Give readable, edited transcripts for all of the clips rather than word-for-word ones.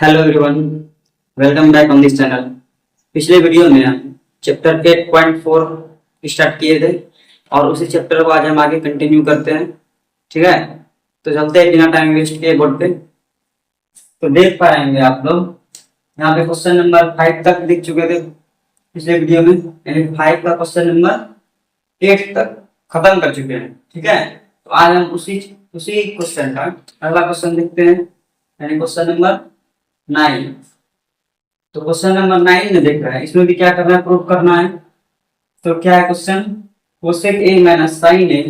Hello everyone, welcome back on this channel. पिछले video में chapter 8.4 start किए थे और उसी चैप्टर को आज हम आगे कंटिन्यू करते हैं। ठीक है, तो चलते हैं बिना टाइम वेस्ट किए बोर्ड पे। तो देख पाएंगे आप लोग यहाँ पे क्वेश्चन नंबर 5 तक दिख चुके थे पिछले वीडियो में, यानी 5 का क्वेश्चन नंबर 8 तक खत्म कर चुके हैं। ठीक है, तो आज हम उसी क्वेश्चन का अगला क्वेश्चन देखते हैं, यानी क्वेश्चन नंबर 9। तो क्वेश्चन नंबर 9 में देख रहे हैं, इसमें भी क्या करना है, प्रूफ करना है। तो क्या है question, cosec A minus sign A,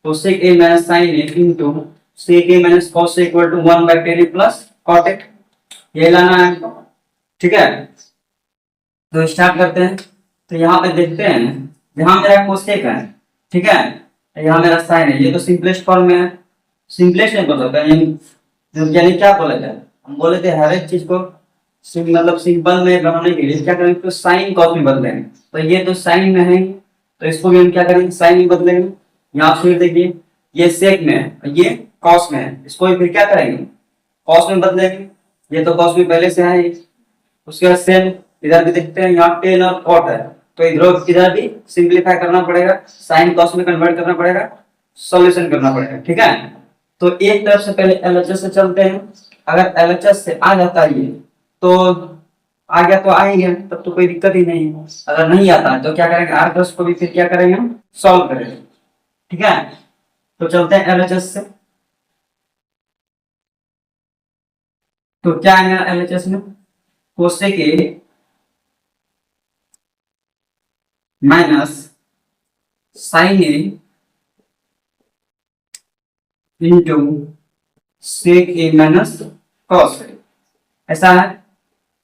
cosec A minus sign A into sec A minus cos A equal to 1/tan plus cot A, ये लाना है हमको। ठीक है, तो स्टार्ट करते हैं। तो यहाँ पे देखते हैं, यहाँ मेरा कोसेक है, ठीक है, यहाँ मेरा साइन है, ये तो सिंपलेस्ट फॉर्म में है। सिंपलेस्ट नहीं बोल सकता, यानी क्या बोला जाए, हम बोले थे हर एक चीज को मतलब सिंपल में बनाने के लिए क्या करेंगे, तो साइन कॉस में बदलेंगे। तो ये तो साइन में है, तो इसको भी हम क्या करेंगे, साइन में बदलेंगे। यहाँ फिर देखिए ये सेक में है, ये कॉस में है, इसको भी फिर क्या करेंगे, कॉस में बदलेंगे। ये तो कॉस में पहले से है। उसके बाद सेम इधर भी देखते हैं, यहाँ टेन और कॉट है, तो इधर भी सिंप्लीफाई करना पड़ेगा, साइन कॉस में कन्वर्ट करना पड़ेगा, सॉल्यूशन करना पड़ेगा। ठीक है, तो एक तरफ से पहले एलएचएस से चलते हैं। अगर एलएचएस से आ जाता है ये तो आ गया तो आएंगे, तब तो कोई दिक्कत ही नहीं है। अगर नहीं आता है तो क्या करेंगे, आर प्लस को भी फिर क्या करेंगे, हम सॉल्व करेंगे। ठीक है, तो चलते हैं एलएचएस से। तो क्या आएगा एलएचएस में, cosec A minus sign A into sec A minus cos A, ऐसा है।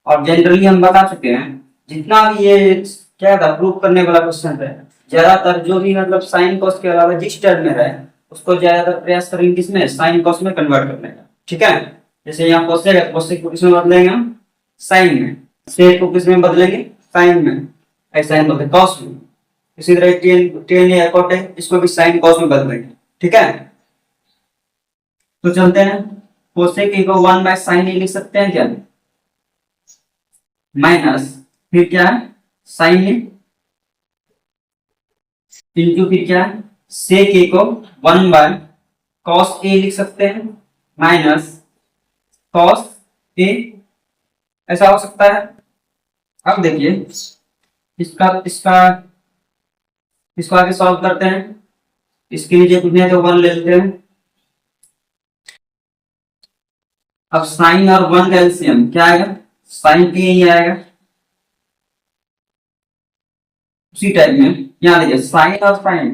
और जनरली हम बता चुके हैं, जितना भी ये क्या था प्रूव करने वाला क्वेश्चन है, ज्यादातर जो भी मतलब साइन कॉस के अलावा जिस टर्म में रहे उसको ज्यादातर प्रयास करेंगे किसमें, साइन कॉस में कन्वर्ट करने का। ठीक है, जैसे यहाँ कोसेक है, कोसेक को किसमें बदलेंगे हम, साइन में। सेक को किसमें बदलेंगे, साइन में, ऐसा हम बदले कॉस में। इसी तरह टेन या कॉट है, इसको भी साइन कॉस में बदलेंगे। ठीक है, तो चलते हैं, कोसेक ए को 1/sin ए लिख सकते हैं क्या, माइनस फिर क्या है साइन ए इंटू फिर क्या है सेक ए को 1/cos ए लिख सकते हैं, माइनस cos ए, ऐसा हो सकता है। अब देखिए इसका इसका इसको आगे सॉल्व करते हैं। इसके नीचे कुछ नहीं तो 1 ले लेते हैं। अब साइन और 1 का एलसीएम क्या आएगा, साइन ए ही आएगा। उसी टाइप में यहाँ देखिए साइन और साइन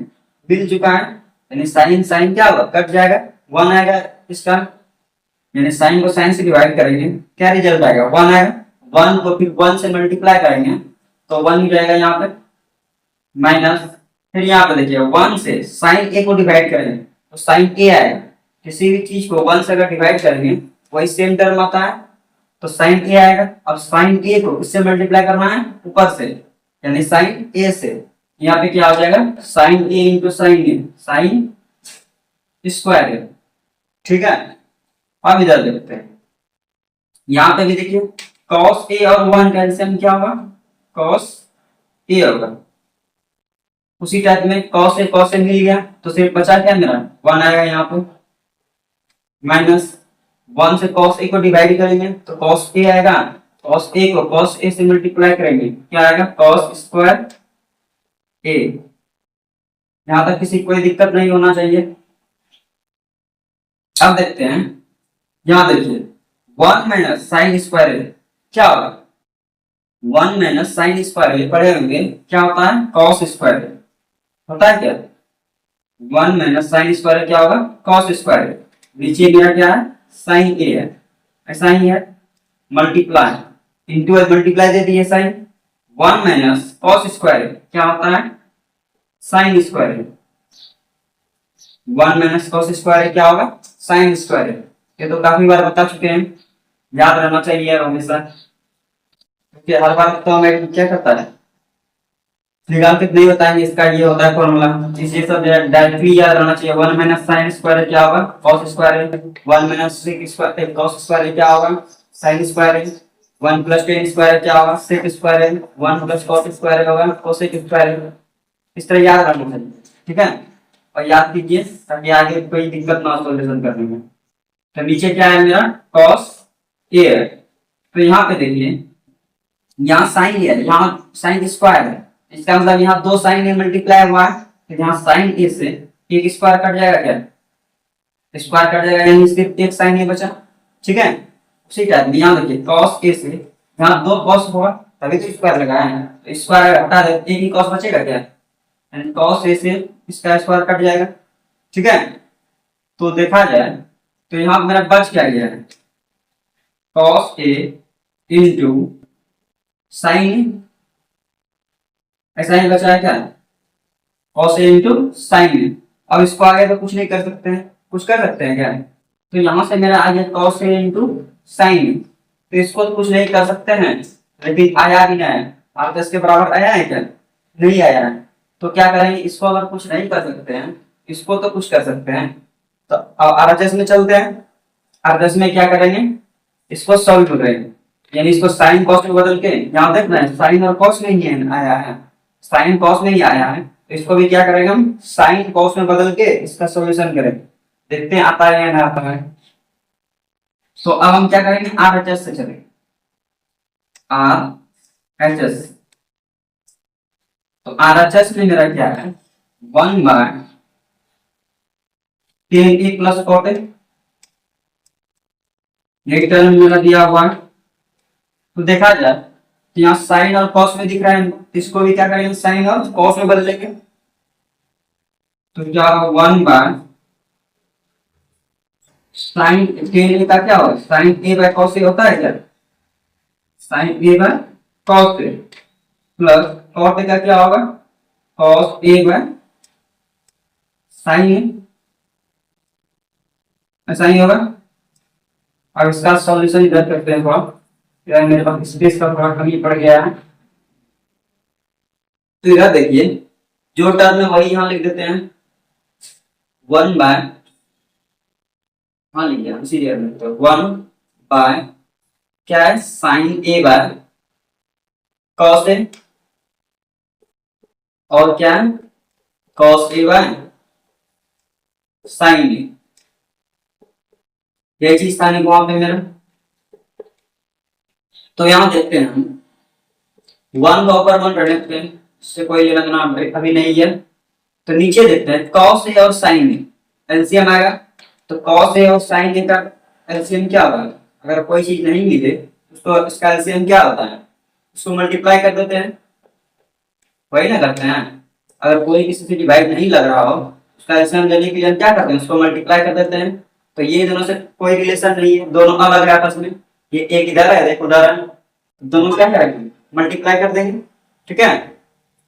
मिल चुका है, यानी साइन साइन क्या होगा, कट जाएगा, 1 आएगा इसका, यानी साइन को साइन से डिवाइड करेंगे, क्या रिजल्ट आएगा, 1 आएगा। 1 को फिर 1 से मल्टीप्लाई करेंगे तो 1 ही रहेगा यहाँ पे, माइनस फिर यहाँ पे देखिए 1 से साइन ए को डिवाइड करेंगे तो साइन ए आएगा। किसी भी चीज को 1 से अगर डिवाइड करेंगे वही सेम टर्म आता है, तो साइन ए आएगा। अब साइन ए को इससे मल्टीप्लाई करना है ऊपर से, यानी साइन ए से, यहाँ पे क्या हो जाएगा, sign A into sine A, sine square ए। ठीक है, अब इधर देखते हैं, यहाँ पे भी देखिए cos ए और 1 का एलसीएम क्या होगा, cos ए होगा। उसी टाइप में cos ए मिल गया तो सिर्फ बचा क्या मेरा, 1 आएगा यहाँ पे, माइनस 1 से cos ए को डिवाइड करेंगे तो cos ए आएगा, cos ए को cos ए से मल्टीप्लाई करेंगे क्या आएगा, cos स्क्वायर ए। यहां तक किसी कोई दिक्कत नहीं होना चाहिए। अब देखते हैं, यहां देखिए 1 माइनस साइन स्क्वायर ए क्या होगा, 1 माइनस साइन स्क्वायर ए पढ़े होंगे क्या होता है, cos स्क्वायर ए होता है क्या, 1 माइनस साइन स्क्वायर ए क्या होगा, cos स्क्वायर ए। नीचे मेरा क्या है, साइन ए है, ऐसा ही है, मल्टीप्लाई इंटू मल्टीप्लाई दे दिए साइन, 1 माइनस कॉस स्क्वायर क्या होता है, sine square. 1 minus cos square क्या होगा, साइन स्क्वायर। ये तो काफी बार बता चुके हैं, याद रहना चाहिए हमेशा, क्योंकि हर बार तो हमें क्या करता है, निकाल के नहीं बताएंगे इसका ये होता है फॉर्मूला, इसलिए सब डायरेक्टली याद रहना चाहिए। 1 माइनस साइन स्क्वायर क्या होगा, cos square. 1 minus sec square cos square क्या होगा, साइन स्क्वायर है, 1 प्लस टेन स्क्वायर क्या होगा, सेक स्क्वायर है, 1 प्लस कॉस स्क्वायर होगा कोसेक स्क्वायर है। इस तरह याद रखना चाहिए, ठीक है। और याद कीजिए ताकि आगे कोई दिक्कत ना हो सॉल्यूशन करने में। तो नीचे क्या है मेरा, कॉस ए है। तो यहाँ पे देखिए, यहाँ साइन है, यहाँ साइन स्क्वायर है, इसका मतलब यहाँ दो साइन ए मल्टीप्लाई हुआ है, तो यहाँ साइन ए से एक स्क्वायर कट जाएगा, क्या स्क्वायर कट जाएगा, यानी सिर्फ एक साइन ए बचा, ठीक है। उसी टाइप में यहाँ देखिए कॉस ए से यहाँ दो कॉस होगा तभी तो स्क्वायर लगाया है, तो स्क्वायर हटा दे एक ही कॉस बचेगा क्या, यानी कॉस ए से इसका स्क्वायर कट जाएगा, ठीक है। तो देखा जाए तो यहाँ मेरा बच क्या गया है, कॉस ए इंटू साइन, ऐसा ही बचा है क्या, कॉस ए इंटू साइन। अब इसको आगे तो कुछ नहीं कर सकते हैं, कुछ कर सकते हैं क्या, तो यहां से मेरा आ गया कॉस ए इंटू साइन, तो इसको तो कुछ नहीं कर सकते हैं, लेकिन आया भी नहीं है, आप 10 के बराबर आया है क्या, नहीं आया है। तो क्या करेंगे, इसको अगर कुछ नहीं कर सकते हैं, इसको तो कुछ कर सकते हैं, तो आरएचएस में चलते हैं। आरएचएस में क्या करेंगे, इसको सॉल्व करेंगे, यानी इसको साइन कॉस में बदल के, यहाँ देख रहे हैं साइन और कॉस में ही आया है, साइन कॉस में ही आया है, तो इसको भी क्या करेंगे हम साइन कॉस में बदल के इसका सॉल्यूशन करेंगे, देखते हैं आता है या ना आता है। तो अब हम क्या करेंगे, आरएचएस से चलेंगे, आरएचएस। तो आरएचएस में मेरा क्या है, 1 by tan A plus cot A, ये टर्म मेरा दिया हुआ है। तो देखा जाए तो यहाँ साइन और कॉस में दिख रहा है, इसको भी क्या करेंगे साइन और कॉस में बदलेंगे, तो क्या होगा 1 बाय साइन टेन का क्या होगा, sine A by cos A होता है क्या, sine A by cos A plus cot A का क्या होगा, cos A by sine A, ऐसा ही होगा। अब इसका सॉल्यूशन इधर करते हैं थोड़ा, यार मेरे पास स्पेस का थोड़ा कमी पड़ गया है। तो इधर देखिए जो टर्म है वही यहाँ लिख देते हैं, 1 बाय, हाँ लिख दिया उसी जगह में, तो 1 बाय क्या है साइन ए बाय कॉस ए, और क्या है कॉस ए बाय साइन ए, यही चीज था वहां पे मेरा। तो यहाँ देखते हैं हम 1 का ऊपर 1 रख लेते हैं, इससे कोई लेना देना अभी नहीं है। तो नीचे देखते हैं कॉस ए और साइन ए, एलसीएम आएगा, तो कॉस ए और साइन ए का एलसीएम क्या होगा, अगर कोई चीज नहीं मिले तो इसका एलसीएम क्या होता है, उसको मल्टीप्लाई कर देते हैं, वही ना करते हैं। अगर कोई किसी से डिवाइड नहीं लग रहा हो उसका एलसीएम लेने के लिए हम क्या करते हैं, उसको मल्टीप्लाई कर देते हैं। तो ये दोनों से कोई रिलेशन नहीं है, दोनों अलग है आपस में, ये एक इधर है एक उधर है, दोनों क्या करेंगे मल्टीप्लाई कर देंगे, ठीक है।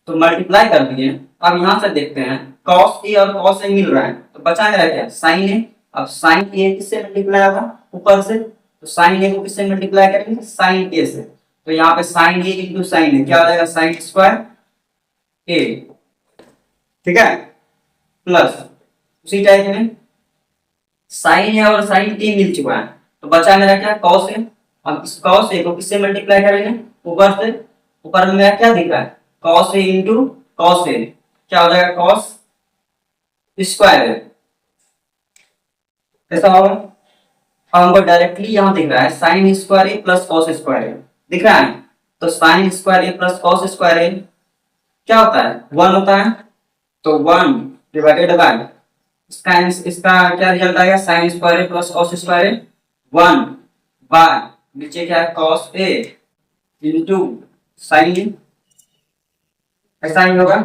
तो मल्टीप्लाई कर दिए। अब यहां से देखते हैं cos ए और cos ए मिल रहा है, तो बचा मेरा क्या sin ए। अब sin ए किससे मल्टीप्लाई होगा ऊपर से, तो sin ए को किससे मल्टीप्लाई करेंगे sin ए से, तो यहाँ पे sin ए इंटू sin ए क्या हो जाएगा sin स्क्वायर ए, ठीक है, प्लस उसी टाइप में sin ए और sin ए मिल चुका है, तो बचा मेरा क्या cos ए। अब इस cos ए को किससे मल्टीप्लाई करेंगे ऊपर से, ऊपर में मेरा क्या दिख रहा है cos ए इंटू cos ए, क्या हो जाएगा cos स्क्वायर ए, ऐसा होगा। अब हमको डायरेक्टली यहाँ दिख रहा है sin स्क्वायर ए प्लस cos स्क्वायर ए दिख रहा है, तो sin स्क्वायर ए प्लस cos स्क्वायर ए क्या होता है 1 होता है, तो 1 डिवाइडेड बाय इसका क्या रिजल्ट आएगा sin स्क्वायर ए प्लस cos स्क्वायर ए 1 बाय नीचे क्या है cos ए इंटू sin ए, ऐसा ही होगा।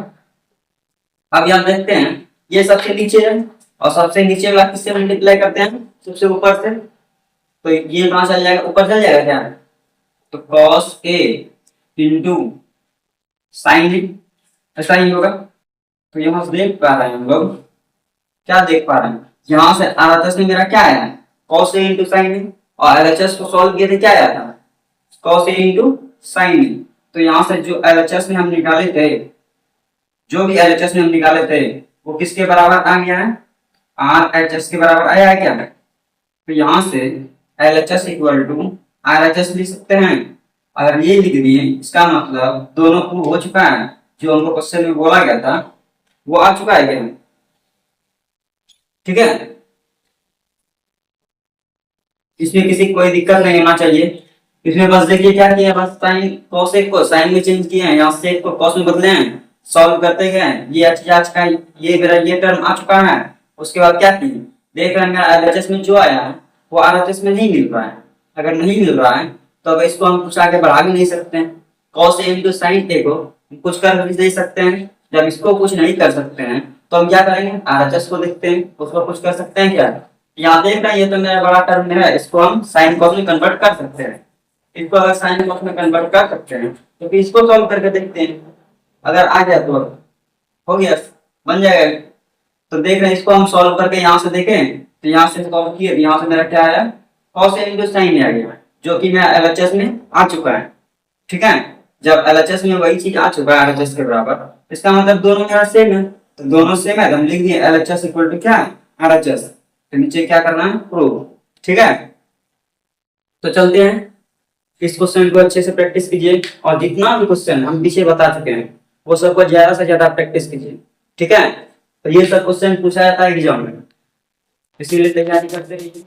अब यहाँ देखते हैं ये सबसे नीचे है और सबसे नीचे वाला किससे मल्टीप्लाई करते हैं सबसे ऊपर से, तो ये कहां चल जाएगा ऊपर चल जाएगा क्या, तो cos A into sine A, ऐसा ही होगा। तो यहाँ से देख पा रहे हैं हम लोग, क्या देख पा रहे हैं यहाँ से आरएचएस में मेरा क्या आया है cos ए इंटू साइन ए, और एलएचएस को सॉल्व किए थे क्या आया था cos ए इंटू साइन ए। तो यहाँ से जो एलएचएस में हम निकाले थे, जो भी एलएचएस में हम निकाले थे वो किसके बराबर आ गया है आरएचएस के बराबर आया है क्या, तो यहाँ से एलएचएस इक्वल टू RHS लिख सकते हैं। अगर ये लिख दिए इसका मतलब दोनों प्रूव हो चुका है, जो हमको क्वेश्चन में बोला गया था वो आ चुका है क्या? ठीक है, इसमें किसी कोई दिक्कत नहीं होना चाहिए। इसमें बस देखिए क्या किया, बस साइन कोसेक को साइन में चेंज किए हैं, यहाँ सेक को कॉस में बदले हैं, सॉल्व करते गए, ये चीज आ चुका है, ये मेरा ये टर्म आ चुका है। उसके बाद क्या किए, देख रहे हैं मेरा एलएचएस में जो आया है वो आरएचएस में नहीं मिल रहा है। अगर नहीं मिल रहा है तो अब इसको हम कुछ आगे बढ़ा भी नहीं सकते हैं। कॉस ए इंटू साइन ए को कुछ कर भी नहीं सकते हैं। जब इसको कुछ नहीं कर सकते हैं तो हम क्या करेंगे, आरएचएस को देखते हैं, उसको कुछ कर सकते हैं क्या? यहाँ देख रहे हैं ये तो मेरा बड़ा टर्म है, इसको हम साइन कॉस में कन्वर्ट कर सकते हैं। इसको अगर साइन कॉस में कन्वर्ट कर सकते हैं तो फिर इसको सॉल्व करके देखते हैं। अगर आ गया तो हो गया, बन जाएगा। तो देख रहे हैं इसको हम सॉल्व करके यहाँ से देखें तो यहाँ से सॉल्व किए, यहाँ से मेरा क्या आया, कॉस ए इंटू साइन आ गया, जो कि मेरा एलएचएस में आ चुका है। ठीक है, जब एलएचएस में वही चीज आ चुका है एलएचएस के बराबर, इसका मतलब दोनों मेरा सेम है। तो दोनों सेम है तो हम लिख दिए एलएचएस इक्वल टू क्या, आरएचएस। तो नीचे क्या करना है, प्रूव। ठीक है, तो चलते हैं, इस क्वेश्चन को अच्छे से प्रैक्टिस कीजिए और जितना भी क्वेश्चन हम पीछे बता चुके हैं वो सबको ज्यादा से ज्यादा प्रैक्टिस कीजिए। ठीक है, तो ये सब क्वेश्चन पूछा जाता है एग्जाम में, इसीलिए तैयारी करते रहिए।